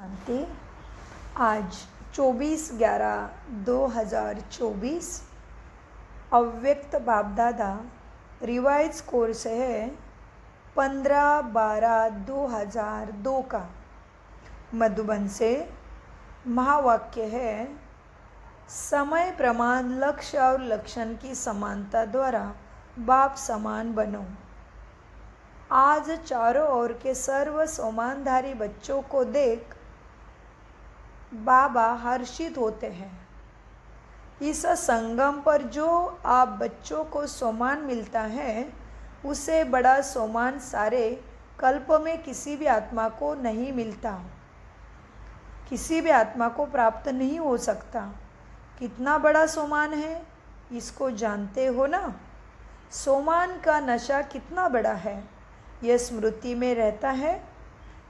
शांति। आज 24/11/2024 अव्यक्त बापदादा revise course है 15/12/2002 का। मधुबन से महावाक्य है, समय प्रमाण लक्ष्य और लक्षण की समानता द्वारा बाप समान बनो। आज चारों ओर के सर्व सोमानधारी बच्चों को देख बाबा हर्षित होते हैं। इस संगम पर जो आप बच्चों को सोमान मिलता है, उससे बड़ा सोमान सारे कल्प में किसी भी आत्मा को नहीं मिलता, किसी भी आत्मा को प्राप्त नहीं हो सकता। कितना बड़ा सोमान है, इसको जानते हो ना? सोमान का नशा कितना बड़ा है, यह स्मृति में रहता है।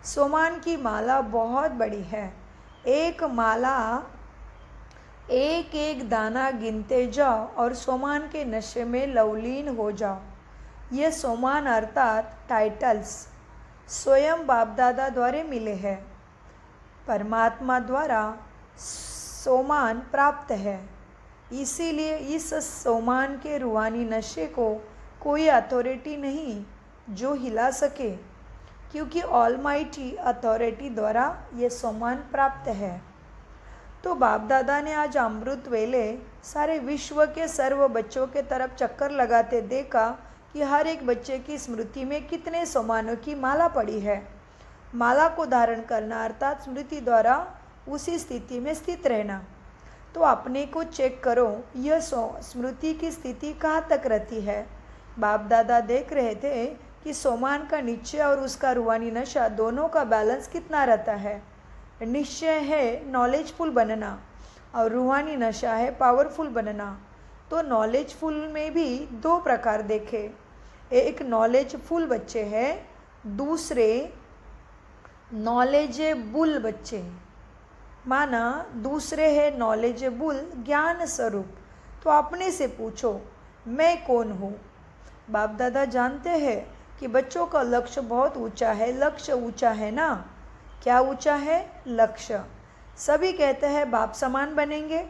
सोमान की माला बहुत बड़ी है। एक माला एक एक दाना गिनते जाओ और सोमान के नशे में लवलीन हो जाओ। ये सोमान अर्थात टाइटल्स स्वयं बापदादा द्वारा मिले हैं। परमात्मा द्वारा सोमान प्राप्त है, इसीलिए इस सोमान के रूहानी नशे को कोई अथॉरिटी नहीं जो हिला सके, क्योंकि ऑलमाइटी अथॉरिटी द्वारा ये सोमान प्राप्त है। तो बाप दादा ने आज अमृत वेले सारे विश्व के सर्व बच्चों के तरफ चक्कर लगाते देखा कि हर एक बच्चे की स्मृति में कितने सोमानों की माला पड़ी है। माला को धारण करना अर्थात स्मृति द्वारा उसी स्थिति में स्थित रहना। तो अपने को चेक करो, यह स्मृति की स्थिति कहाँ तक रहती है। बाप दादा देख रहे थे कि सोमान का निश्चय और उसका रूहानी नशा दोनों का बैलेंस कितना रहता है। निश्चय है नॉलेजफुल बनना और रूहानी नशा है पावरफुल बनना। तो नॉलेजफुल में भी दो प्रकार देखे, एक नॉलेजफुल बच्चे हैं, दूसरे नॉलेजेबुल बच्चे। माना दूसरे है नॉलेजेबुल ज्ञान स्वरूप। तो अपने से पूछो, मैं कौन हूँ? बाप दादा जानते हैं कि बच्चों का लक्ष्य बहुत ऊंचा है। लक्ष्य ऊंचा है ना? क्या ऊंचा है? लक्ष्य। सभी कहते हैं बाप समान बनेंगे।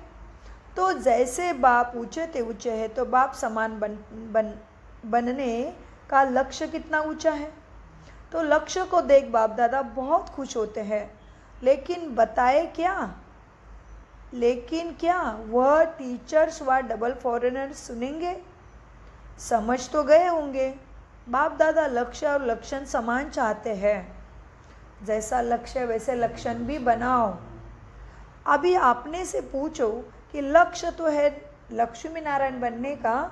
तो जैसे बाप ऊंचे थे ऊंचे है, तो बाप समान बनने का लक्ष्य कितना ऊंचा है। तो लक्ष्य को देख बाप दादा बहुत खुश होते हैं। लेकिन बताए क्या? लेकिन क्या वह टीचर्स व डबल फॉरेनर्स सुनेंगे? समझ तो गए होंगे। बाप दादा लक्ष्य और लक्षण समान चाहते हैं। जैसा लक्ष्य वैसे लक्षण भी बनाओ। अभी आपने से पूछो कि लक्ष्य तो है लक्ष्मी नारायण बनने का,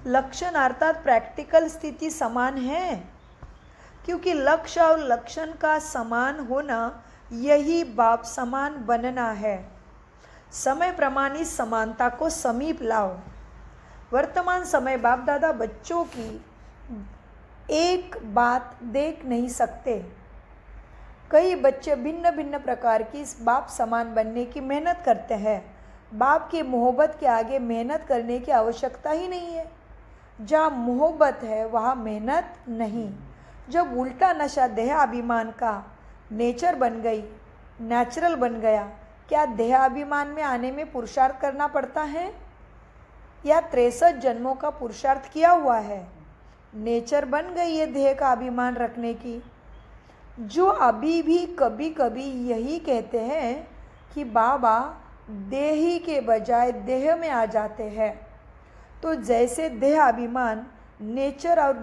लक्षण अर्थात प्रैक्टिकल स्थिति समान है, क्योंकि लक्ष्य और लक्षण का समान होना यही बाप समान बनना है। समय प्रमाणित समानता को समीप लाओ। वर्तमान समय बाप दादा बच्चों की एक बात देख नहीं सकते। कई बच्चे भिन्न भिन्न प्रकार की इस बाप समान बनने की मेहनत करते हैं। बाप की मोहब्बत के आगे मेहनत करने की आवश्यकता ही नहीं है। जहाँ मोहब्बत है वहाँ मेहनत नहीं। जब उल्टा नशा देह अभिमान का नेचर बन गई, नेचुरल बन गया, क्या देह अभिमान में आने में पुरुषार्थ करना पड़ता है या 63 जन्मों का पुरुषार्थ किया हुआ है? नेचर बन गई है देह का अभिमान रखने की। जो अभी भी कभी कभी यही कहते हैं कि बाबा देही के बजाय देह में आ जाते हैं। तो जैसे देह अभिमान नेचर और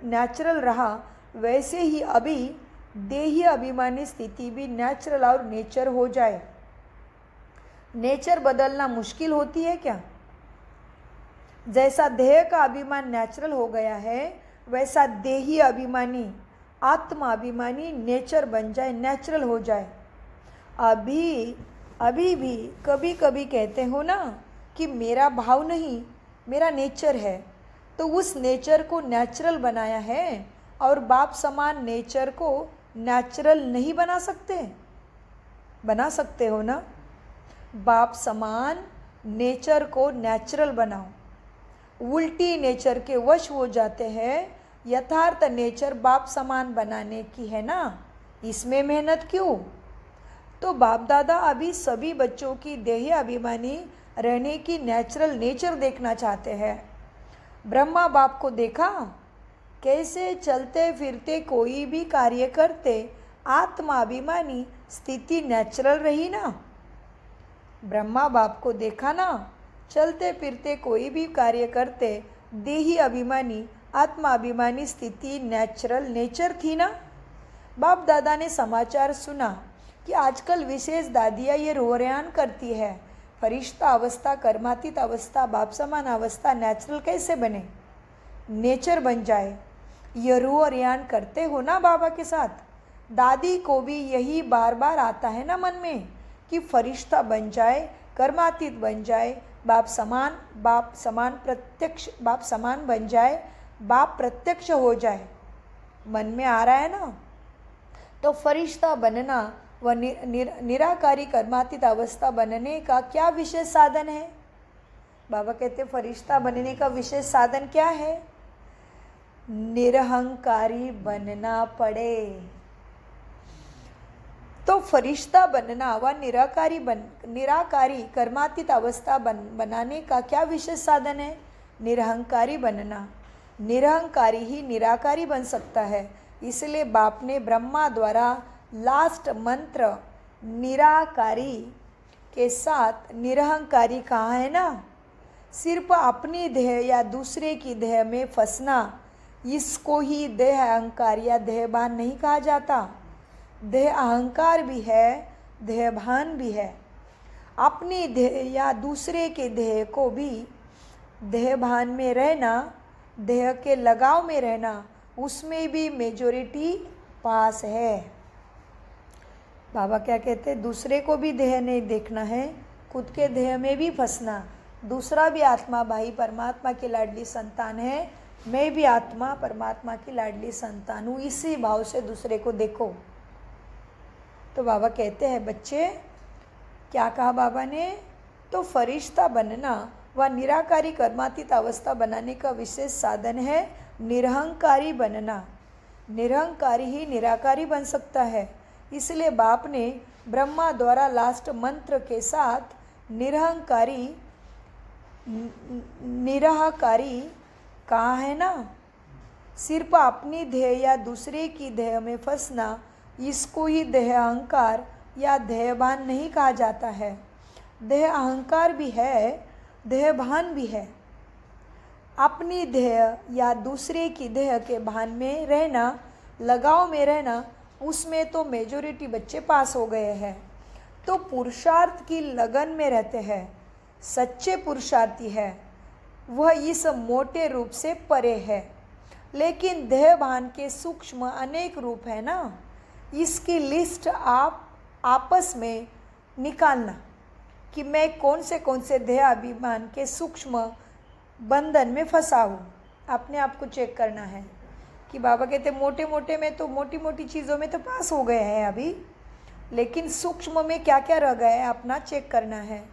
नेचुरल रहा, वैसे ही अभी देही अभिमानी स्थिति भी नेचुरल और नेचर हो जाए। नेचर बदलना मुश्किल होती है क्या? जैसा देह का अभिमान नेचुरल हो गया है, वैसा देही अभिमानी आत्मा अभिमानी नेचर बन जाए, नेचुरल हो जाए। अभी भी कभी कभी कहते हो ना कि मेरा भाव नहीं, मेरा नेचर है। तो उस नेचर को नेचुरल बनाया है और बाप समान नेचर को नेचुरल नहीं बना सकते? बना सकते हो ना? बाप समान नेचर को नेचुरल बनाओ। उल्टी नेचर के वश हो जाते हैं। यथार्थ नेचर बाप समान बनाने की है ना, इसमें मेहनत क्यों? तो बाप दादा अभी सभी बच्चों की देही अभिमानी रहने की नेचुरल नेचर देखना चाहते हैं। ब्रह्मा बाप को देखा कैसे चलते फिरते कोई भी कार्य करते आत्माभिमानी स्थिति नेचुरल रही ना। ब्रह्मा बाप को देखा ना, चलते फिरते कोई भी कार्य करते देही अभिमानी आत्माभिमानी स्थिति नेचुरल नेचर थी ना। बाप दादा ने समाचार सुना कि आजकल विशेष दादियाँ ये रोहरियान करती है। फरिश्ता अवस्था, कर्मातीत अवस्था, बाप समान अवस्था नेचुरल कैसे बने, नेचर बन जाए। ये रोहरियान करते हो ना बाबा के साथ। दादी को भी यही बार बार आता है ना मन में कि फरिश्ता बन जाए, कर्मातीत बन जाए, बाप समान प्रत्यक्ष, बाप समान बन जाए, बाप प्रत्यक्ष हो जाए। मन में आ रहा है ना। तो फरिश्ता बनना व निराकारी कर्मातीत अवस्था बनने का क्या विशेष साधन है? बाबा कहते फरिश्ता बनने का विशेष साधन क्या है? निरहंकारी बनना पड़े। तो फरिश्ता बनना व निराकारी कर्मातीत अवस्था बनाने का क्या विशेष साधन है? निरहंकारी बनना। निरहंकारी ही निराकारी बन सकता है। इसलिए बाप ने ब्रह्मा द्वारा लास्ट मंत्र निराकारी के साथ निरहंकारी कहा है ना। सिर्फ अपनी देह या दूसरे की देह में फंसना, इसको ही देह अहंकार या देहभान नहीं कहा जाता। देह अहंकार भी है, देहभान भी है। अपनी देह या दूसरे के देह को भी देहभान में रहना, देह के लगाव में रहना, उसमें भी मेजॉरिटी पास है। बाबा क्या कहते हैं? दूसरे को भी देह नहीं देखना है, खुद के देह में भी फंसना। दूसरा भी आत्मा भाई परमात्मा की लाडली संतान है, मैं भी आत्मा परमात्मा की लाडली संतान हूँ, इसी भाव से दूसरे को देखो। तो बाबा कहते हैं बच्चे, क्या कहा बाबा ने? तो फरिश्ता बनना व निराकारी कर्मातीत अवस्था बनाने का विशेष साधन है निरहंकारी बनना। निरहंकारी ही निराकारी बन सकता है। इसलिए बाप ने ब्रह्मा द्वारा लास्ट मंत्र के साथ निराकारी कहा है ना। सिर्फ अपनी देह या दूसरे की देह में फंसना, इसको ही देह अहंकार या देहभान नहीं कहा जाता है। देह अहंकार भी है, देहभान भी है। अपनी देह या दूसरे की देह के भान में रहना, लगाव में रहना, उसमें तो मेजॉरिटी बच्चे पास हो गए हैं। तो पुरुषार्थ की लगन में रहते हैं। सच्चे पुरुषार्थी है वह इस मोटे रूप से परे है। लेकिन देहभान के सूक्ष्म अनेक रूप है ना, इसकी लिस्ट आप आपस में निकालना कि मैं कौन से देह अभिमान के सूक्ष्म बंधन में फंसा हूँ। अपने आप को चेक करना है कि बाबा कहते मोटे मोटे में तो मोटी मोटी चीज़ों में तो पास हो गए हैं अभी, लेकिन सूक्ष्म में क्या क्या रह गया है अपना चेक करना है।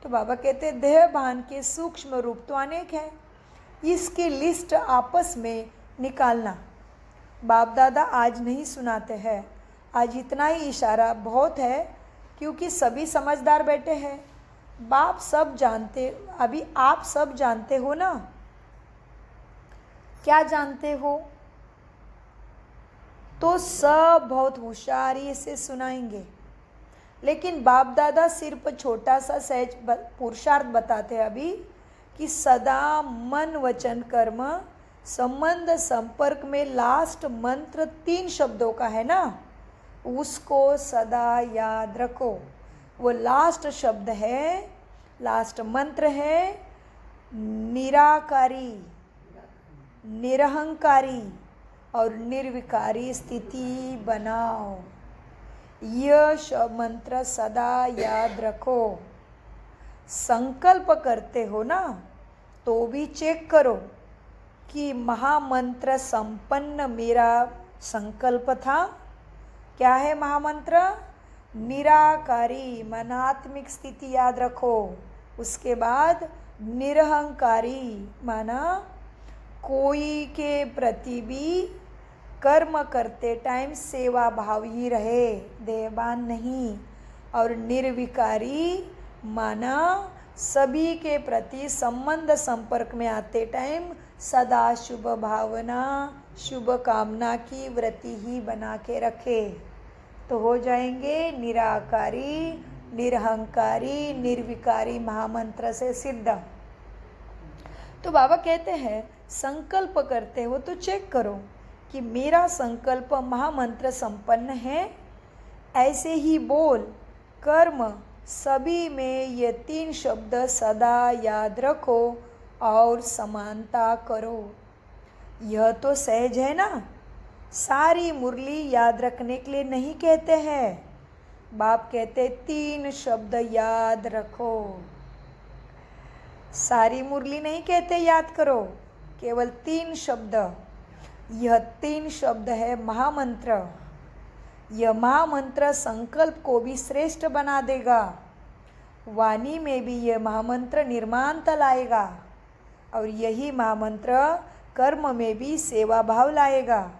तो बाबा कहते देह भान के सूक्ष्म रूप तो अनेक हैं, इसकी लिस्ट आपस में निकालना। बाप दादा आज नहीं सुनाते हैं, आज इतना ही इशारा बहुत है, क्योंकि सभी समझदार बैठे हैं। बाप सब जानते, अभी आप सब जानते हो ना। क्या जानते हो? तो सब बहुत होशियारी से सुनाएंगे। लेकिन बाप दादा सिर्फ छोटा सा सहज पुरुषार्थ बताते हैं अभी कि सदा मन वचन कर्म संबंध संपर्क में लास्ट मंत्र 3 शब्दों का है ना, उसको सदा याद रखो। वो लास्ट शब्द है, लास्ट मंत्र है निराकारी, निरहंकारी और निर्विकारी स्थिति बनाओ। यह मंत्र सदा याद रखो। संकल्प करते हो ना तो भी चेक करो कि महामंत्र संपन्न मेरा संकल्प था। क्या है महामंत्र? निराकारी मनात्मिक स्थिति याद रखो। उसके बाद निरहंकारी माना कोई के प्रति भी कर्म करते टाइम सेवा भाव ही रहे, देहबान नहीं। और निर्विकारी माना सभी के प्रति संबंध संपर्क में आते टाइम सदा शुभ भावना शुभ कामना की वृत्ति ही बना के रखे, तो हो जाएंगे निराकारी निरहंकारी निर्विकारी महामंत्र से सिद्ध। तो बाबा कहते हैं संकल्प करते हो तो चेक करो कि मेरा संकल्प महामंत्र संपन्न है, ऐसे ही बोल कर्म सभी में ये 3 शब्द सदा याद रखो और समानता करो। यह तो सहज है ना, सारी मुरली याद रखने के लिए नहीं कहते हैं, बाप कहते 3 शब्द याद रखो। सारी मुरली नहीं कहते याद करो, केवल 3 शब्द। यह 3 शब्द है महामंत्र। यह महामंत्र संकल्प को भी श्रेष्ठ बना देगा, वाणी में भी यह महामंत्र निर्माणता लाएगा, और यही महामंत्र कर्म में भी सेवा भाव लाएगा,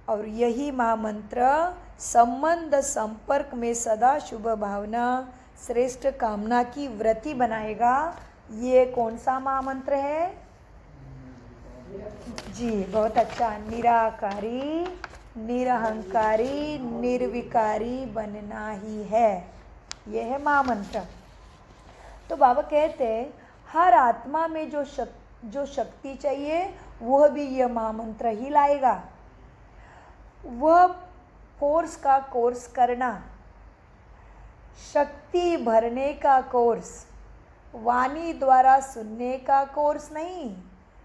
और यही महामंत्र संबंध संपर्क में सदा शुभ भावना श्रेष्ठ कामना की वृत्ति बनाएगा। ये कौन सा महामंत्र है जी? बहुत अच्छा। निराकारी निरहंकारी निर्विकारी बनना ही है, यह है महामंत्र। तो बाबा कहते हैं हर आत्मा में जो शक्ति चाहिए वह भी यह महामंत्र ही लाएगा। वह कोर्स का कोर्स करना, शक्ति भरने का कोर्स, वाणी द्वारा सुनने का कोर्स नहीं,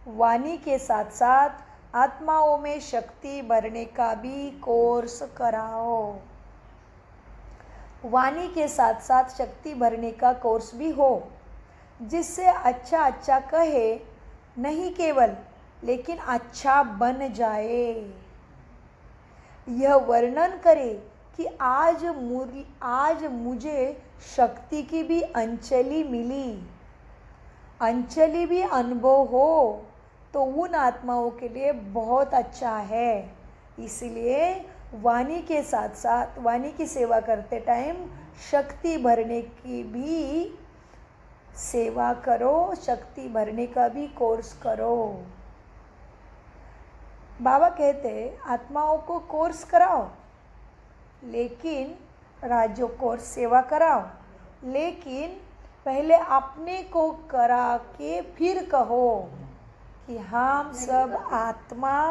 वाणी के साथ साथ आत्माओं में शक्ति भरने का भी कोर्स कराओ। वाणी के साथ साथ शक्ति भरने का कोर्स भी हो, जिससे अच्छा अच्छा कहे नहीं केवल, लेकिन अच्छा बन जाए। यह वर्णन करे कि आज मुझे शक्ति की भी अंचली मिली, अंचली भी अनुभव हो, तो उन आत्माओं के लिए बहुत अच्छा है। इसलिए वाणी के साथ साथ वाणी की सेवा करते टाइम शक्ति भरने की भी सेवा करो, शक्ति भरने का भी कोर्स करो। बाबा कहते आत्माओं को कोर्स कराओ, लेकिन राज्यों कोर्स सेवा कराओ, लेकिन पहले अपने को करा के फिर कहो कि हम सब आत्मा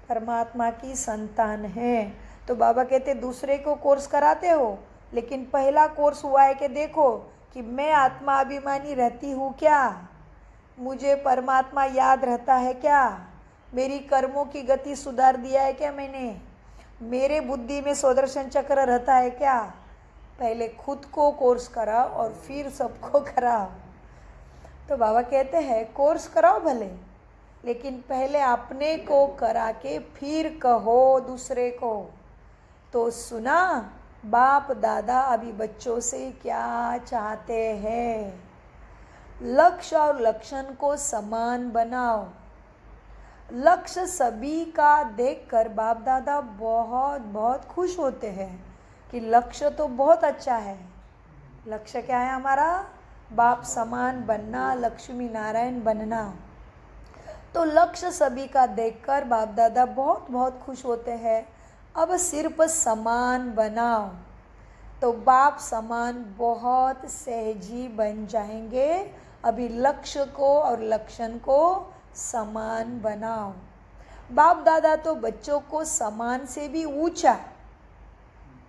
परमात्मा की संतान हैं। तो बाबा कहते दूसरे को कोर्स कराते हो, लेकिन पहला कोर्स हुआ है कि देखो कि मैं आत्मा अभिमानी रहती हूँ क्या, मुझे परमात्मा याद रहता है क्या, मेरी कर्मों की गति सुधार दिया है क्या मैंने, मेरे बुद्धि में सुदर्शन चक्र रहता है क्या। पहले खुद को कोर्स कराओ और फिर सबको कराओ। तो बाबा कहते हैं कोर्स कराओ भले, लेकिन पहले अपने को करा के फिर कहो दूसरे को। तो सुना बाप दादा अभी बच्चों से क्या चाहते हैं, लक्ष्य और लक्षण को समान बनाओ। लक्ष्य सभी का देखकर बाप दादा बहुत बहुत खुश होते हैं कि लक्ष्य तो बहुत अच्छा है। लक्ष्य क्या है हमारा? बाप समान बनना, लक्ष्मी नारायण बनना। तो लक्ष्य सभी का देखकर बाप दादा बहुत बहुत खुश होते हैं। अब सिर्फ समान बनाओ तो बाप समान बहुत सहजी बन जाएंगे। अभी लक्ष्य को और लक्षण को समान बनाओ। बाप दादा तो बच्चों को समान से भी ऊंचा,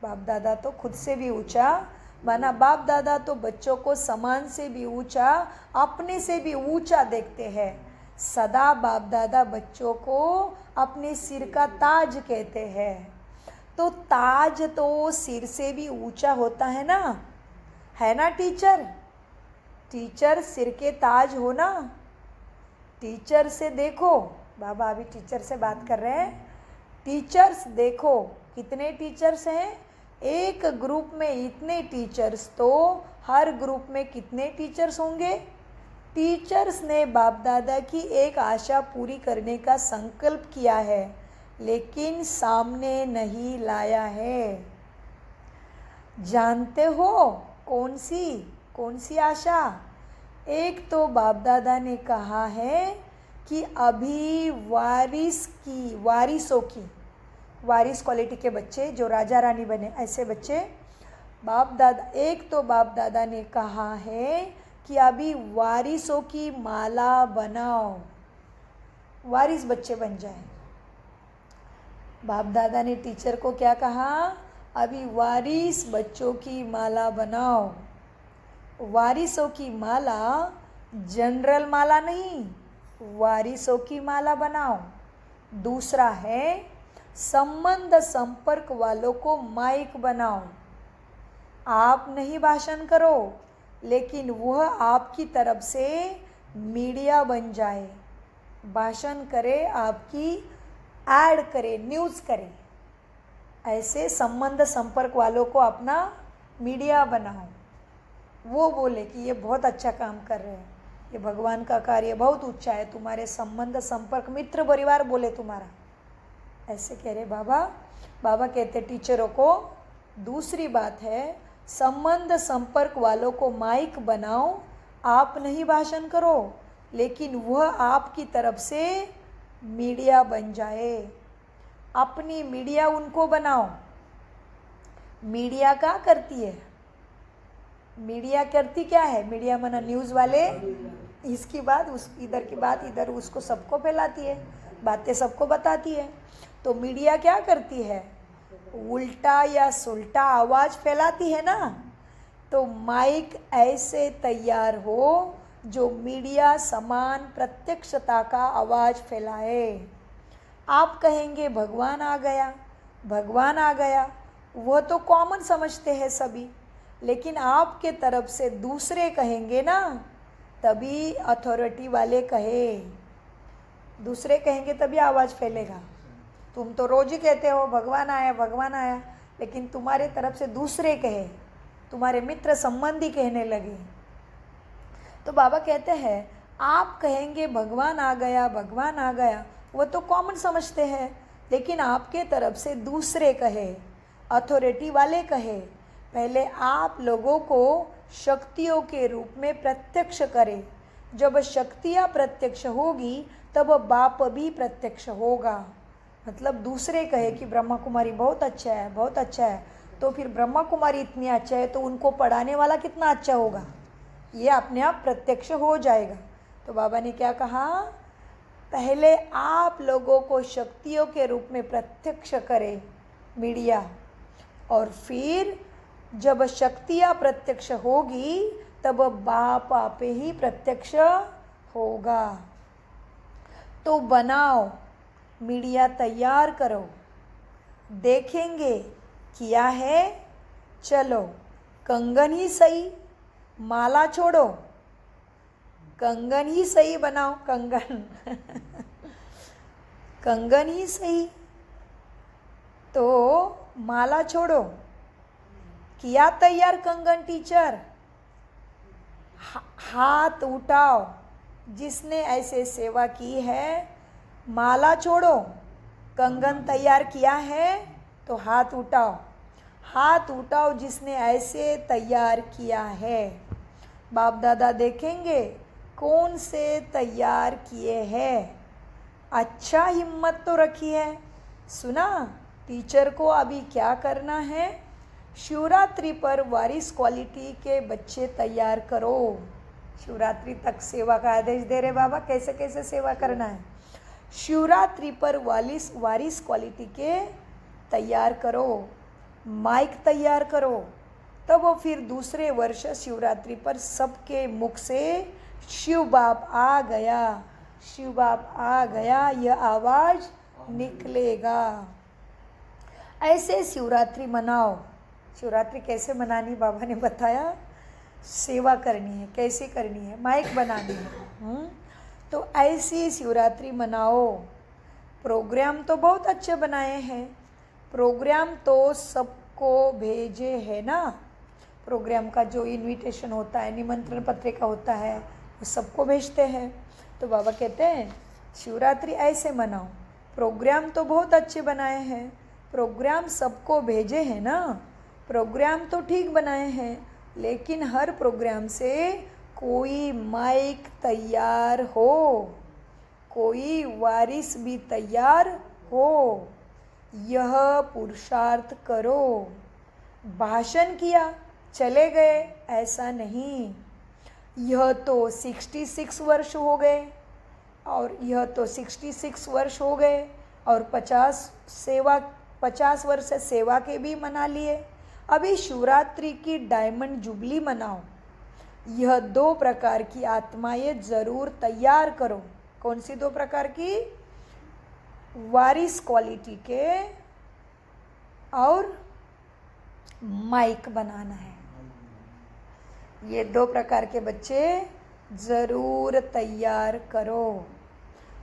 बाप दादा तो खुद से भी ऊंचा माना, बाप दादा तो बच्चों को समान से भी ऊंचा, अपने से भी ऊंचा देखते हैं। सदा बाप दादा बच्चों को अपने सिर का ताज कहते हैं। तो ताज तो सिर से भी ऊंचा होता है ना, है ना टीचर? टीचर सिर के ताज हो ना। टीचर से देखो, बाबा अभी टीचर से बात कर रहे हैं। टीचर्स देखो कितने टीचर्स हैं, एक ग्रुप में इतने टीचर्स, तो हर ग्रुप में कितने टीचर्स होंगे? टीचर्स ने बाप दादा की एक आशा पूरी करने का संकल्प किया है, लेकिन सामने नहीं लाया है। जानते हो कौन सी आशा? एक तो बाप दादा ने कहा है कि अभी वारिस क्वालिटी के बच्चे जो राजा रानी बने, ऐसे बच्चे एक तो बाप दादा ने कहा है कि अभी वारिसों की माला बनाओ, वारिस बच्चे बन जाए। बाप दादा ने टीचर को क्या कहा? अभी वारिस बच्चों की माला बनाओ। वारिसों की माला जनरल माला नहीं, वारिसों की माला बनाओ। दूसरा है संबंध संपर्क वालों को माइक बनाओ। आप नहीं भाषण करो, लेकिन वह आपकी तरफ से मीडिया बन जाए, भाषण करे, आपकी ऐड करे, न्यूज़ करे। ऐसे संबंध संपर्क वालों को अपना मीडिया बनाओ। वो बोले कि ये बहुत अच्छा काम कर रहे हैं, ये भगवान का कार्य बहुत ऊंचा है, तुम्हारे संबंध संपर्क मित्र परिवार बोले तुम्हारा, ऐसे कह रहे बाबा। बाबा कहते टीचरों को दूसरी बात है संबंध संपर्क वालों को माइक बनाओ। आप नहीं भाषण करो, लेकिन वह आपकी तरफ से मीडिया बन जाए। अपनी मीडिया उनको बनाओ। मीडिया क्या करती है? मीडिया करती क्या है? मीडिया माना न्यूज़ वाले, इसकी बात इधर की बात इधर उसको सबको फैलाती है, बातें सबको बताती है। तो मीडिया क्या करती है? उल्टा या सुल्टा आवाज़ फैलाती है ना। तो माइक ऐसे तैयार हो जो मीडिया समान प्रत्यक्षता का आवाज़ फैलाए। आप कहेंगे भगवान आ गया, भगवान आ गया, वह तो कॉमन समझते हैं सभी, लेकिन आपके तरफ से दूसरे कहेंगे ना, तभी अथॉरिटी वाले कहे, दूसरे कहेंगे तभी आवाज़ फैलेगा। तुम तो रोज ही कहते हो भगवान आया, भगवान आया, लेकिन तुम्हारे तरफ से दूसरे कहे, तुम्हारे मित्र संबंधी कहने लगे। तो बाबा कहते हैं आप कहेंगे भगवान आ गया, भगवान आ गया, वो तो कॉमन समझते हैं, लेकिन आपके तरफ से दूसरे कहे, अथॉरिटी वाले कहे, पहले आप लोगों को शक्तियों के रूप में प्रत्यक्ष करें। जब शक्तियाँ प्रत्यक्ष होगी तब बाप भी प्रत्यक्ष होगा। मतलब दूसरे कहे कि ब्रह्मा कुमारी बहुत अच्छा है, बहुत अच्छा है, तो फिर ब्रह्मा कुमारी इतनी अच्छा है तो उनको पढ़ाने वाला कितना अच्छा होगा, ये अपने आप प्रत्यक्ष हो जाएगा। तो बाबा ने क्या कहा? पहले आप लोगों को शक्तियों के रूप में प्रत्यक्ष करें मीडिया, और फिर जब शक्तियाँ प्रत्यक्ष होगी तब बाप आपे ही प्रत्यक्ष होगा। तो बनाओ, मीडिया तैयार करो, देखेंगे किया है। चलो कंगन ही सही, माला छोड़ो, कंगन ही सही बनाओ, कंगन कंगन ही सही, तो माला छोड़ो। किया तैयार कंगन टीचर? हाथ उठाओ जिसने ऐसे सेवा की है, माला छोड़ो। कंगन तैयार किया है तो हाथ उठाओ, हाथ उठाओ जिसने ऐसे तैयार किया है। बाप दादा देखेंगे कौन से तैयार किए हैं। अच्छा हिम्मत तो रखी है। सुना टीचर को अभी क्या करना है? शिवरात्रि पर वारिस क्वालिटी के बच्चे तैयार करो। शिवरात्रि तक सेवा का आदेश दे रहे बाबा, कैसे कैसे सेवा करना है। शिवरात्रि पर वारिस क्वालिटी के तैयार करो, माइक तैयार करो, तब वो फिर दूसरे वर्ष शिवरात्रि पर सबके मुख से शिव बाप आ गया, शिव बाप आ गया, यह आवाज़ निकलेगा। ऐसे शिवरात्रि मनाओ। शिवरात्रि कैसे मनानी बाबा ने बताया, सेवा करनी है, कैसे करनी है, माइक बनानी है। तो ऐसी शिवरात्रि मनाओ। प्रोग्राम तो बहुत अच्छे बनाए हैं, प्रोग्राम तो सबको भेजे है ना। प्रोग्राम का जो इनविटेशन होता है, निमंत्रण पत्रिका होता है, वो सबको भेजते हैं। तो बाबा कहते हैं शिवरात्रि ऐसे मनाओ। प्रोग्राम तो बहुत अच्छे बनाए हैं, प्रोग्राम सबको भेजे हैं ना, प्रोग्राम तो ठीक बनाए हैं, लेकिन हर प्रोग्राम से कोई माइक तैयार हो, कोई वारिस भी तैयार हो, यह पुरुषार्थ करो। भाषण किया चले गए, ऐसा नहीं। यह तो 66 वर्ष हो गए, और यह तो 66 वर्ष हो गए, और 50 वर्ष से सेवा के भी मना लिए। अभी शिवरात्रि की डायमंड जुबली मनाओ। यह 2 प्रकार की आत्माएं जरूर तैयार करो। कौन सी 2 प्रकार की? वारिस क्वालिटी के और माइक बनाना है। ये 2 प्रकार के बच्चे ज़रूर तैयार करो।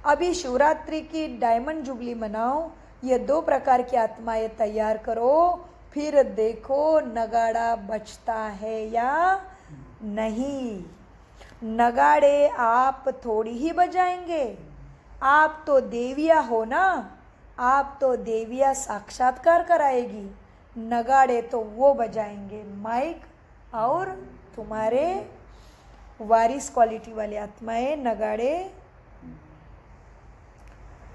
अभी शिवरात्रि की डायमंड जुबली मनाओ, ये 2 प्रकार की आत्माएं तैयार करो, फिर देखो नगाड़ा बजता है या नहीं। नगाड़े आप थोड़ी ही बजाएंगे, आप तो देविया हो ना, आप तो देविया साक्षात्कार कराएगी। नगाड़े तो वो बजाएंगे माइक, और तुम्हारे वारिस क्वालिटी वाले आत्माएं नगाड़े।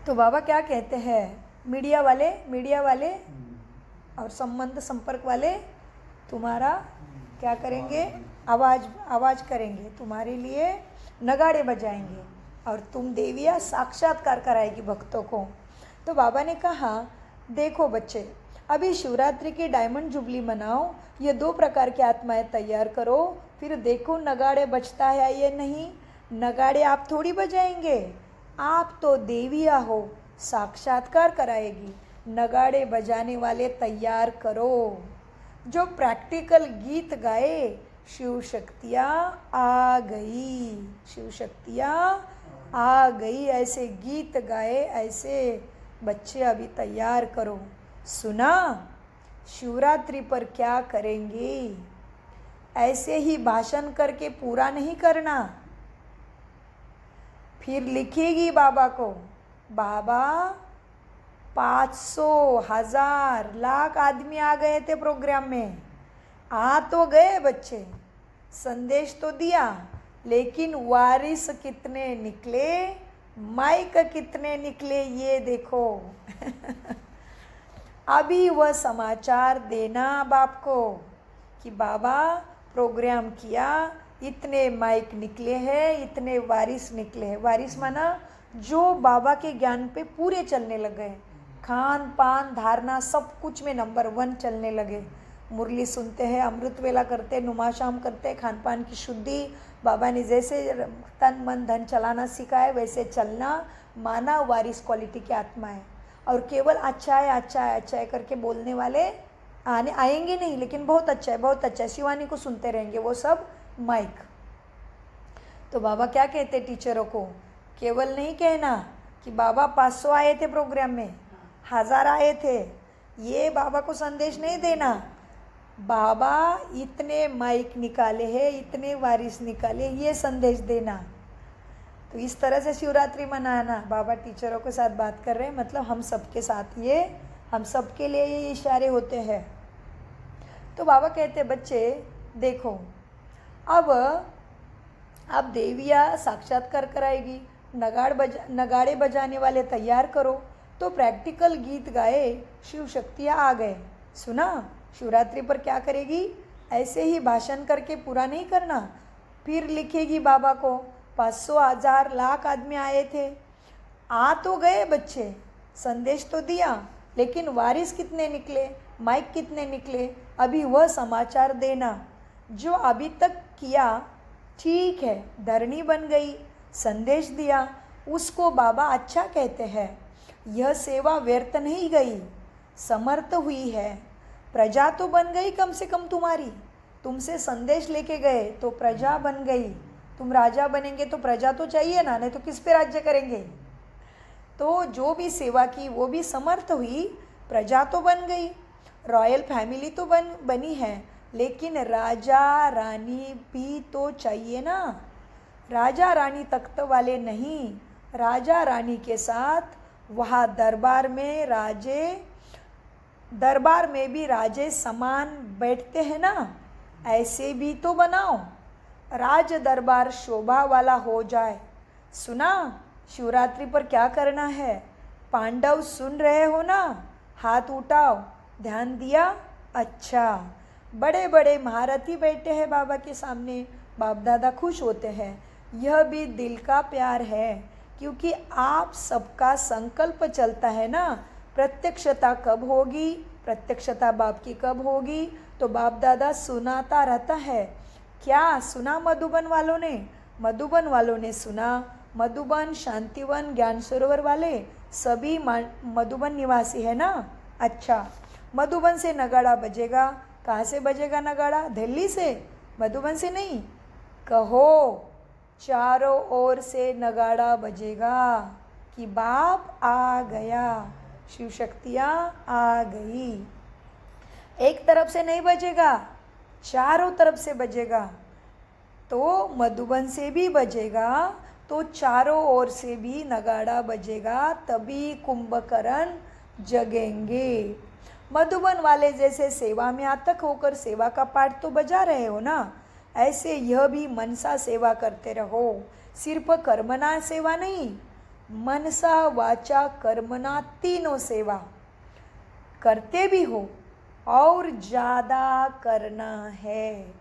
तो बाबा क्या कहते हैं, मीडिया वाले और संबंध संपर्क वाले तुम्हारा क्या करेंगे? आवाज़ करेंगे, तुम्हारे लिए नगाड़े बजाएंगे, और तुम देविया साक्षात्कार कराएगी भक्तों को। तो बाबा ने कहा, देखो बच्चे, अभी शिवरात्रि की डायमंड जुबली मनाओ, ये 2 प्रकार की आत्माएं तैयार करो, फिर देखो नगाड़े बजता है या नहीं। नगाड़े आप थोड़ी बजाएंगे, आप तो देविया हो, साक्षात्कार कराएगी। नगाड़े बजाने वाले तैयार करो, जो प्रैक्टिकल गीत गाए। शिव शक्तियाँ आ गई, शिव शक्तियाँ आ गई, ऐसे गीत गाए, ऐसे बच्चे अभी तैयार करो। सुना? शिवरात्रि पर क्या करेंगे? ऐसे ही भाषण करके पूरा नहीं करना। फिर लिखेगी बाबा को, बाबा 500, 1000, लाख आदमी आ गए थे प्रोग्राम में। आ तो गए बच्चे, संदेश तो दिया, लेकिन वारिस कितने निकले, माइक कितने निकले, ये देखो। अभी वह समाचार देना बाप को कि बाबा प्रोग्राम किया, इतने माइक निकले हैं, इतने वारिस निकले हैं। वारिस माना जो बाबा के ज्ञान पे पूरे चलने लगे, खान पान धारणा सब कुछ में नंबर 1 चलने लगे। मुरली सुनते हैं, अमृत वेला करते, नुमाशाम करते, खान पान की शुद्धि, बाबा ने जैसे तन मन धन चलाना सिखाया वैसे चलना, माना वारिस क्वालिटी की आत्मा है। और केवल अच्छा है अच्छा है अच्छा है करके बोलने वाले आएंगे नहीं, लेकिन बहुत अच्छा है बहुत अच्छा है, शिवानी को सुनते रहेंगे, वो सब माइक। तो बाबा क्या कहते टीचरों को, केवल नहीं कहना कि बाबा 500 आए थे प्रोग्राम में, 1000 आए थे, ये बाबा को संदेश नहीं देना। बाबा इतने माइक निकाले हैं, इतने वारिस निकाले, ये संदेश देना। तो इस तरह से शिवरात्रि मनाना। बाबा टीचरों के साथ बात कर रहे हैं, मतलब हम सबके साथ, ये हम सबके लिए ये इशारे होते हैं। तो बाबा कहते बच्चे देखो, अब देविया साक्षात्कार कराएगी, नगाड़े बजाने वाले तैयार करो। तो प्रैक्टिकल गीत गाए, शिव शक्तियाँ आ गए। सुना? शिवरात्रि पर क्या करेगी? ऐसे ही भाषण करके पूरा नहीं करना। फिर लिखेगी बाबा को, 500, 1000, लाख आदमी आए थे, आ तो गए बच्चे, संदेश तो दिया, लेकिन वारिस कितने निकले, माइक कितने निकले, अभी वह समाचार देना। जो अभी तक किया ठीक है, धरनी बन गई, संदेश दिया, उसको बाबा अच्छा कहते हैं। यह सेवा व्यर्थ नहीं गई, समर्थ हुई है। प्रजा तो बन गई कम से कम तुम्हारी, तुमसे संदेश लेके गए तो प्रजा बन गई। तुम राजा बनेंगे तो प्रजा तो चाहिए ना, नहीं तो किस पे राज्य करेंगे। तो जो भी सेवा की वो भी समर्थ हुई, प्रजा तो बन गई, रॉयल फैमिली तो बनी है, लेकिन राजा रानी भी तो चाहिए ना। राजा रानी तख्त वाले नहीं, राजा रानी के साथ वहाँ दरबार में राजे दरबार में भी राजे समान बैठते हैं ना, ऐसे भी तो बनाओ, राज दरबार शोभा वाला हो जाए। सुना शिवरात्रि पर क्या करना है? पांडव सुन रहे हो ना? हाथ उठाओ, ध्यान दिया? अच्छा, बड़े बड़े महारथी बैठे हैं बाबा के सामने, बाप दादा खुश होते हैं। यह भी दिल का प्यार है, क्योंकि आप सबका संकल्प चलता है ना, प्रत्यक्षता कब होगी, प्रत्यक्षता बाप की कब होगी, तो बाप दादा सुनाता रहता है। क्या सुना मधुबन वालों ने? मधुबन वालों ने सुना। मधुबन, शांतिवन, ज्ञान सरोवर वाले सभी मधुबन निवासी है ना। अच्छा, मधुबन से नगाड़ा बजेगा। कहाँ से बजेगा नगाड़ा? दिल्ली से, मधुबन से नहीं। कहो, चारों ओर से नगाड़ा बजेगा कि बाप आ गया, शिव शक्तियाँ आ गई। एक तरफ से नहीं बजेगा, चारों तरफ से बजेगा। तो मधुबन से भी बजेगा, तो चारों ओर से भी नगाड़ा बजेगा, तभी कुंभकर्ण जगेंगे। मधुबन वाले जैसे सेवा में आतक होकर सेवा का पाठ तो बजा रहे हो ना, ऐसे यह भी मनसा सेवा करते रहो। सिर्फ कर्मना सेवा नहीं, मनसा वाचा कर्मना तीनों सेवा करते भी हो और ज़्यादा करना है।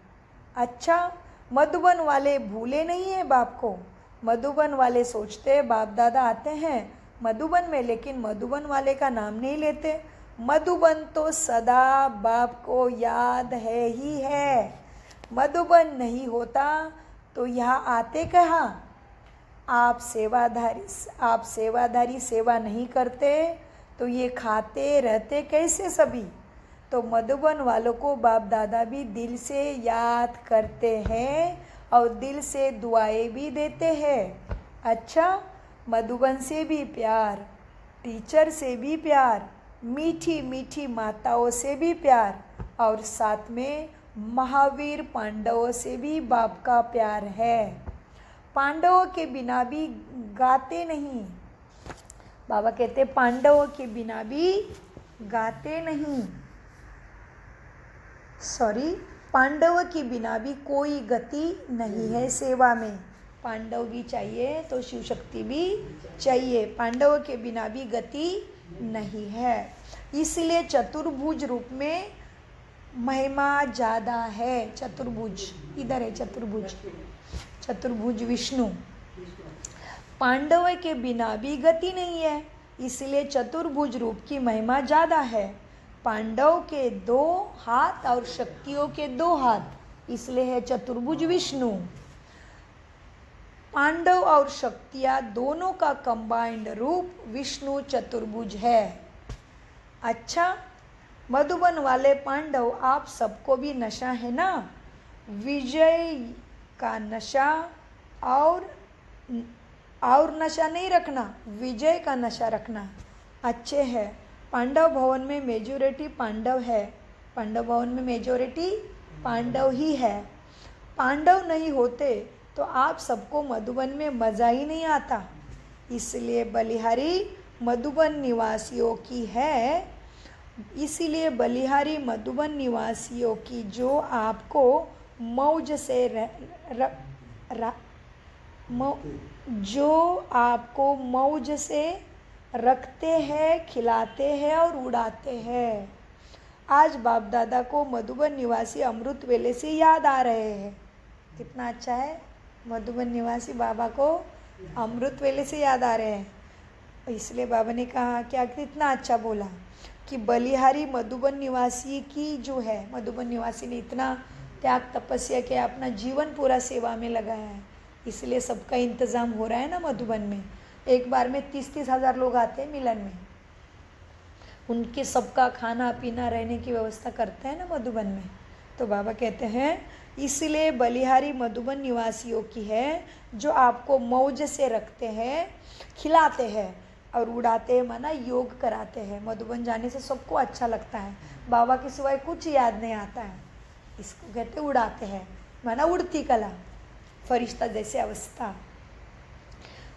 अच्छा, मधुबन वाले भूले नहीं है बाप को। मधुबन वाले सोचते हैं बाप दादा आते हैं मधुबन में, लेकिन मधुबन वाले का नाम नहीं लेते। मधुबन तो सदा बाप को याद है ही है। मधुबन नहीं होता तो यहाँ आते कहाँ? आप सेवाधारी सेवा नहीं करते तो ये खाते रहते कैसे सभी? तो मधुबन वालों को बाप दादा भी दिल से याद करते हैं और दिल से दुआएं भी देते हैं। अच्छा, मधुबन से भी प्यार, टीचर से भी प्यार, मीठी मीठी माताओं से भी प्यार, और साथ में महावीर पांडवों से भी बाप का प्यार है। पांडवों के बिना भी गाते नहीं। बाबा कहते पांडवों के बिना भी गाते नहीं। पांडवों के बिना भी कोई गति नहीं है सेवा में। पांडव भी चाहिए तो शिव शक्ति भी चाहिए, पांडवों के बिना भी गति नहीं है। इसलिए चतुर्भुज रूप में महिमा ज़्यादा है। चतुर्भुज इधर है, चतुर्भुज विष्णु। पांडवों के बिना भी गति नहीं है, इसलिए चतुर्भुज रूप की महिमा ज़्यादा है। पांडव के 2 हाथ और शक्तियों के 2 हाथ, इसलिए है चतुर्भुज विष्णु। पांडव और शक्तियाँ दोनों का कंबाइंड रूप विष्णु चतुर्भुज है। अच्छा, मधुबन वाले पांडव, आप सबको भी नशा है ना, विजय का नशा, और नशा नहीं रखना, विजय का नशा रखना। अच्छे है। पांडव भवन में मेजोरिटी पांडव है, पांडव भवन में मेजोरिटी पांडव ही है। पांडव नहीं होते तो आप सबको मधुबन में मज़ा ही नहीं आता। इसलिए बलिहारी मधुबन निवासियों की है, इसीलिए बलिहारी मधुबन निवासियों की जो आपको मौज से रखते हैं, खिलाते हैं और उड़ाते हैं। आज बाप दादा को मधुबन निवासी अमृत वेले से याद आ रहे हैं। कितना अच्छा है, मधुबन निवासी बाबा को अमृत वेले से याद आ रहे हैं। इसलिए बाबा ने कहा क्या, कितना अच्छा बोला कि बलिहारी मधुबन निवासी की जो है, मधुबन निवासी ने इतना त्याग तपस्या किया, अपना जीवन पूरा सेवा में लगाया है, इसलिए सबका इंतज़ाम हो रहा है ना मधुबन में। एक बार में 30-30 हज़ार लोग आते हैं मिलन में, उनके सबका खाना पीना रहने की व्यवस्था करते हैं ना मधुबन में। तो बाबा कहते हैं इसलिए बलिहारी मधुबन निवासियों की है, जो आपको मौज से रखते हैं, खिलाते हैं और उड़ाते हैं, माना योग कराते हैं। मधुबन जाने से सबको अच्छा लगता है, बाबा के सिवाय कुछ याद नहीं आता है, इसको कहते उड़ाते हैं, माना उड़ती कला, फरिश्ता जैसे अवस्था।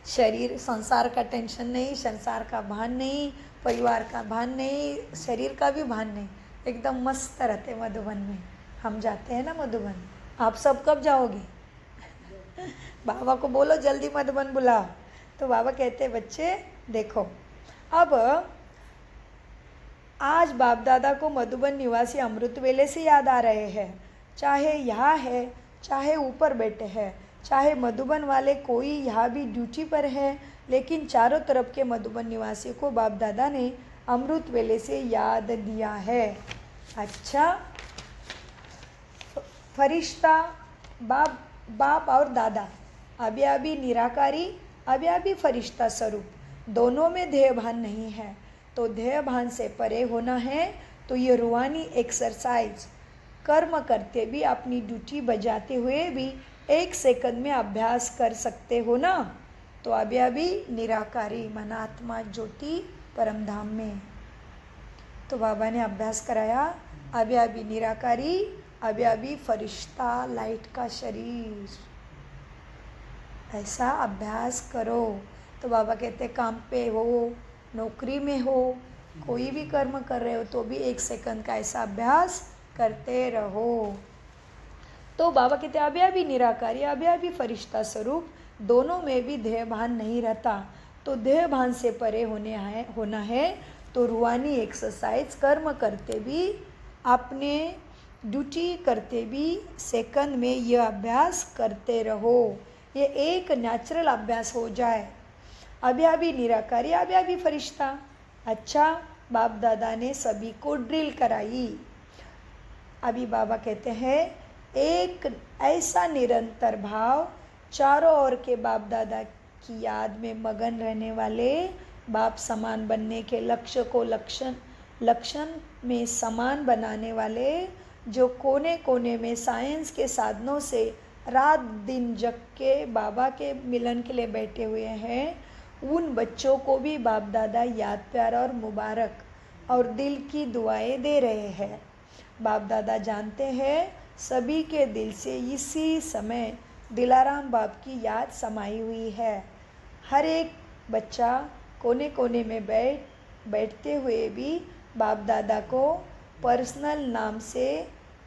शरीर, संसार का टेंशन नहीं, संसार का भान नहीं, परिवार का भान नहीं, शरीर का भी भान नहीं, एकदम मस्त रहते मधुबन में। हम जाते हैं ना मधुबन, आप सब कब जाओगे? बाबा को बोलो जल्दी मधुबन बुलाओ। तो बाबा कहते बच्चे देखो, अब आज बाप दादा को मधुबन निवासी अमृत वेले से याद आ रहे हैं। चाहे यहाँ है, चाहे ऊपर बैठे हैं, चाहे मधुबन वाले कोई यहाँ भी ड्यूटी पर है, लेकिन चारों तरफ के मधुबन निवासी को बाप दादा ने अमृत वेले से याद दिया है। अच्छा, फरिश्ता बाप और दादा अभी निराकारी, अभी फरिश्ता स्वरूप, दोनों में ध्येय भान नहीं है। तो ध्येय भान से परे होना है तो ये रूहानी एक्सरसाइज कर्म करते भी, अपनी ड्यूटी बजाते हुए भी 1 सेकंड में अभ्यास कर सकते हो ना। तो अभी निराकारी मनात्मा ज्योति परम धाम में। तो बाबा ने अभ्यास कराया, अभी निराकारी, अभी फरिश्ता लाइट का शरीर, ऐसा अभ्यास करो। तो बाबा कहते काम पे हो, नौकरी में हो, कोई भी कर्म कर रहे हो तो भी 1 सेकंड का ऐसा अभ्यास करते रहो। तो बाबा कहते अभी निराकारी, अभी फरिश्ता स्वरूप, दोनों में भी ध्येय भान नहीं रहता। तो ध्येय भान से परे होना है तो रूहानी एक्सरसाइज कर्म करते भी, अपने ड्यूटी करते भी सेकंड में यह अभ्यास करते रहो। ये एक नेचुरल अभ्यास हो जाए। अभी निराकारी, अभी फरिश्ता। अच्छा, बाप दादा ने सभी को ड्रिल कराई। अभी बाबा कहते हैं एक ऐसा निरंतर भाव, चारों ओर के बाप दादा की याद में मगन रहने वाले, बाप समान बनने के लक्ष्य को लक्षण में समान बनाने वाले, जो कोने कोने में साइंस के साधनों से रात दिन जग के बाबा के मिलन के लिए बैठे हुए हैं, उन बच्चों को भी बाप दादा याद प्यार और मुबारक और दिल की दुआएं दे रहे हैं। बाप दादा जानते हैं सभी के दिल से इसी समय दिलाराम बाप की याद समाई हुई है। हर एक बच्चा कोने कोने में बैठते हुए भी बाप दादा को पर्सनल नाम से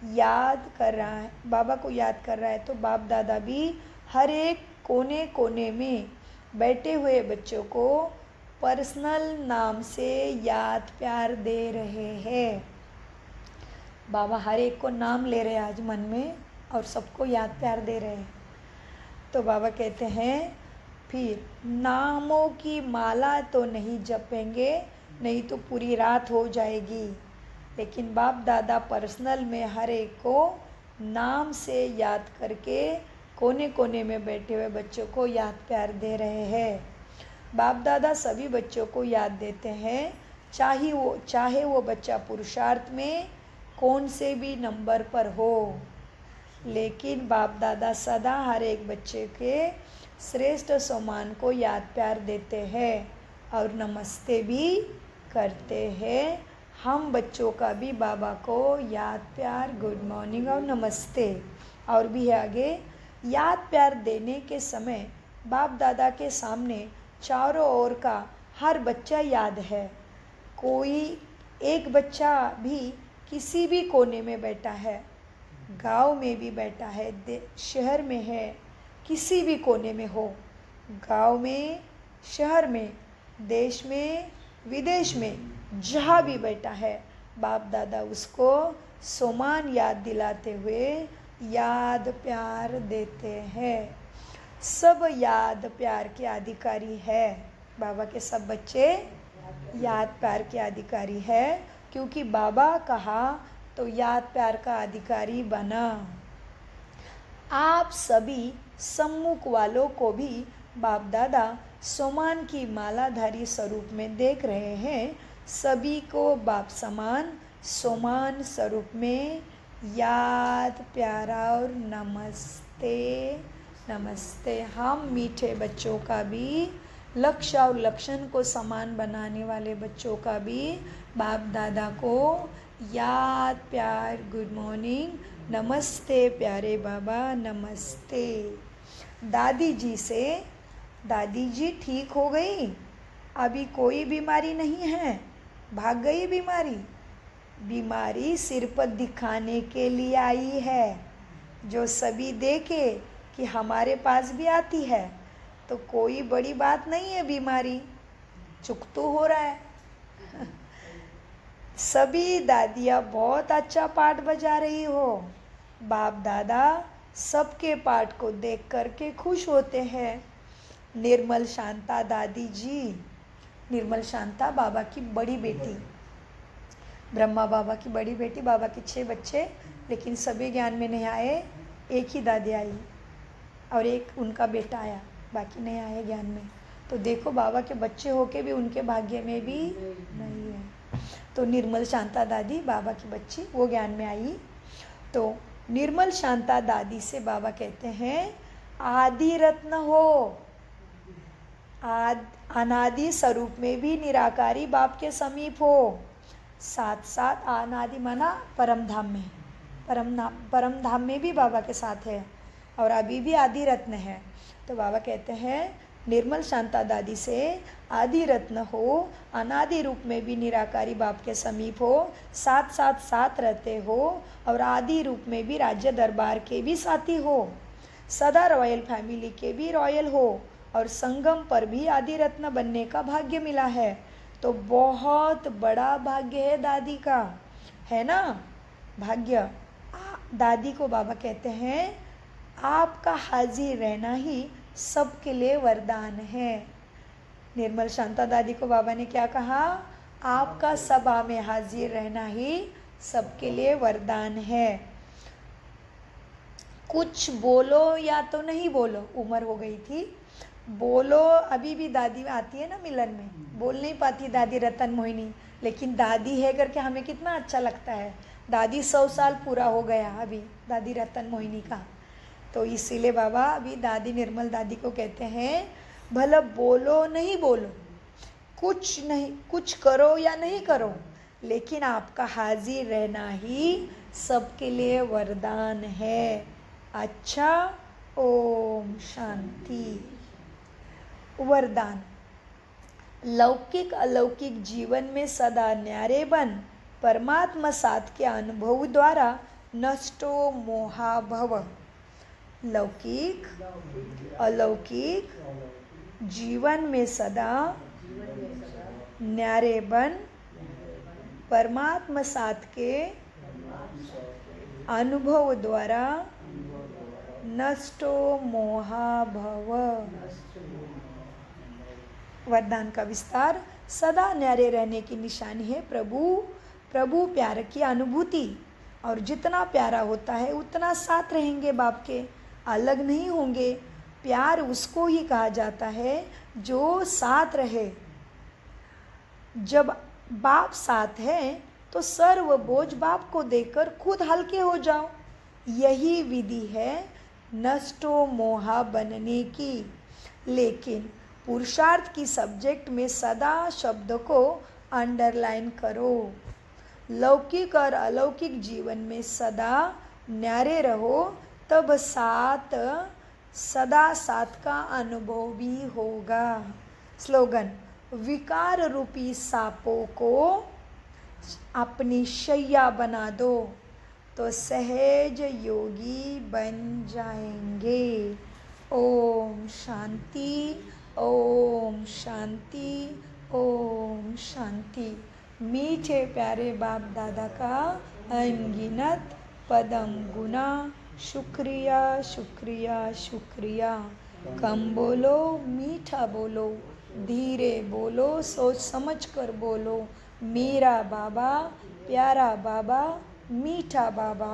याद कर रहा है, बाबा को याद कर रहा है। तो बाप दादा भी हर एक कोने कोने में बैठे हुए बच्चों को पर्सनल नाम से याद प्यार दे रहे हैं। बाबा हर एक को नाम ले रहे हैं आज मन में, और सबको याद प्यार दे रहे हैं। तो बाबा कहते हैं फिर नामों की माला तो नहीं जपेंगे, नहीं तो पूरी रात हो जाएगी। लेकिन बाप दादा पर्सनल में हर एक को नाम से याद करके कोने कोने में बैठे हुए बच्चों को याद प्यार दे रहे हैं। बाप दादा सभी बच्चों को याद देते हैं, चाहे वो बच्चा पुरुषार्थ में कौन से भी नंबर पर हो, लेकिन बाप दादा सदा हर एक बच्चे के श्रेष्ठ सम्मान को याद प्यार देते हैं और नमस्ते भी करते हैं। हम बच्चों का भी बाबा को याद प्यार, गुड मॉर्निंग और नमस्ते। और भी है आगे, याद प्यार देने के समय बाप दादा के सामने चारों ओर का हर बच्चा याद है। कोई एक बच्चा भी किसी भी कोने में बैठा है, गांव में भी बैठा है, शहर में है, किसी भी कोने में हो, गांव में, शहर में, देश में, विदेश में, जहाँ भी बैठा है, बाप दादा उसको समान याद दिलाते हुए याद प्यार देते हैं। सब याद प्यार के अधिकारी है। बाबा के सब बच्चे याद प्यार के अधिकारी है, क्योंकि बाबा कहा तो याद प्यार का अधिकारी बना। आप सभी सम्मुख वालों को भी बाप दादा सोमान की मालाधारी स्वरूप में देख रहे हैं। सभी को बाप समान सोमान स्वरूप में याद प्यारा और नमस्ते नमस्ते। हम मीठे बच्चों का भी, लक्ष्य और लक्षण को समान बनाने वाले बच्चों का भी बाप दादा को याद प्यार, गुड मॉर्निंग, नमस्ते प्यारे बाबा, नमस्ते। दादी जी से दादी जी ठीक हो गई, अभी कोई बीमारी नहीं है, भाग गई बीमारी। बीमारी सिर पर दिखाने के लिए आई है, जो सभी देखे कि हमारे पास भी आती है, तो कोई बड़ी बात नहीं है बीमारी, चुक तो हो रहा है। सभी दादियाँ बहुत अच्छा पाठ बजा रही हो। बाप दादा सबके पाठ को देख करके खुश होते हैं। निर्मल शांता दादी जी, निर्मल शांता बाबा की बड़ी बेटी, ब्रह्मा बाबा की बड़ी बेटी, बाबा के 6 बच्चे, लेकिन सभी ज्ञान में नहीं आए। एक ही दादी आई और एक उनका बेटा आया, बाकी नहीं आए ज्ञान में। तो देखो बाबा के बच्चे होके भी उनके भाग्य में भी नहीं है। तो निर्मल शांता दादी बाबा की बच्ची, वो ज्ञान में आई। तो निर्मल शांता दादी से बाबा कहते हैं आदि रत्न हो, अनादि स्वरूप में भी निराकारी बाप के समीप हो, साथ साथ अनादि माना परम धाम में, परम धाम में भी बाबा के साथ है और अभी भी आदि रत्न है। तो बाबा कहते हैं निर्मल शांता दादी से आदि रत्न हो, अनादि रूप में भी निराकारी बाप के समीप हो, साथ साथ साथ रहते हो और आदि रूप में भी राज्य दरबार के भी साथी हो, सदा रॉयल फैमिली के भी रॉयल हो और संगम पर भी आदि रत्न बनने का भाग्य मिला है। तो बहुत बड़ा भाग्य है दादी का, है ना भाग्य। दादी को बाबा कहते हैं आपका हाजिर रहना ही सबके लिए वरदान है। निर्मल शांता दादी को बाबा ने क्या कहा, आपका सभा में हाजिर रहना ही सबके लिए वरदान है। कुछ बोलो या तो नहीं बोलो, उम्र हो गई थी, बोलो। अभी भी दादी आती है ना मिलन में, बोल नहीं पाती दादी रतन मोहिनी, लेकिन दादी है करके हमें कितना अच्छा लगता है। दादी 100 साल पूरा हो गया अभी दादी रतन मोहिनी का। तो इसीलिए बाबा अभी दादी निर्मल दादी को कहते हैं भला बोलो नहीं बोलो, कुछ नहीं, कुछ करो या नहीं करो, लेकिन आपका हाजिर रहना ही सबके लिए वरदान है। अच्छा, ओम शांति। वरदान, लौकिक अलौकिक जीवन में सदा न्यारे बन, परमात्मा साथ के अनुभव द्वारा नष्टो मोहाभव। लौकिक अलौकिक जीवन में सदा न्यारे बन, परमात्मा साथ के अनुभव द्वारा नष्टो मोहाभव। वरदान का विस्तार, सदा न्यारे रहने की निशानी है प्रभु प्यार की अनुभूति, और जितना प्यारा होता है उतना साथ रहेंगे बाप के, अलग नहीं होंगे। प्यार उसको ही कहा जाता है जो साथ रहे। जब बाप साथ है तो सर्व बोझ बाप को देकर खुद हल्के हो जाओ। यही विधि है नष्टो मोहा बनने की। लेकिन पुरुषार्थ की सब्जेक्ट में सदा शब्द को अंडरलाइन करो। लौकिक और अलौकिक जीवन में सदा न्यारे रहो, तब सदा साथ का अनुभव भी होगा। स्लोगन, विकार रूपी सांपों को अपनी शैया बना दो तो सहज योगी बन जाएंगे। ओम शांति, ओम शांति, ओम शांति। मीठे प्यारे बाप दादा का अनगिनत पदम गुना शुक्रिया शुक्रिया शुक्रिया। कम बोलो, मीठा बोलो, धीरे बोलो, सोच समझ कर बोलो। मेरा बाबा, प्यारा बाबा, मीठा बाबा।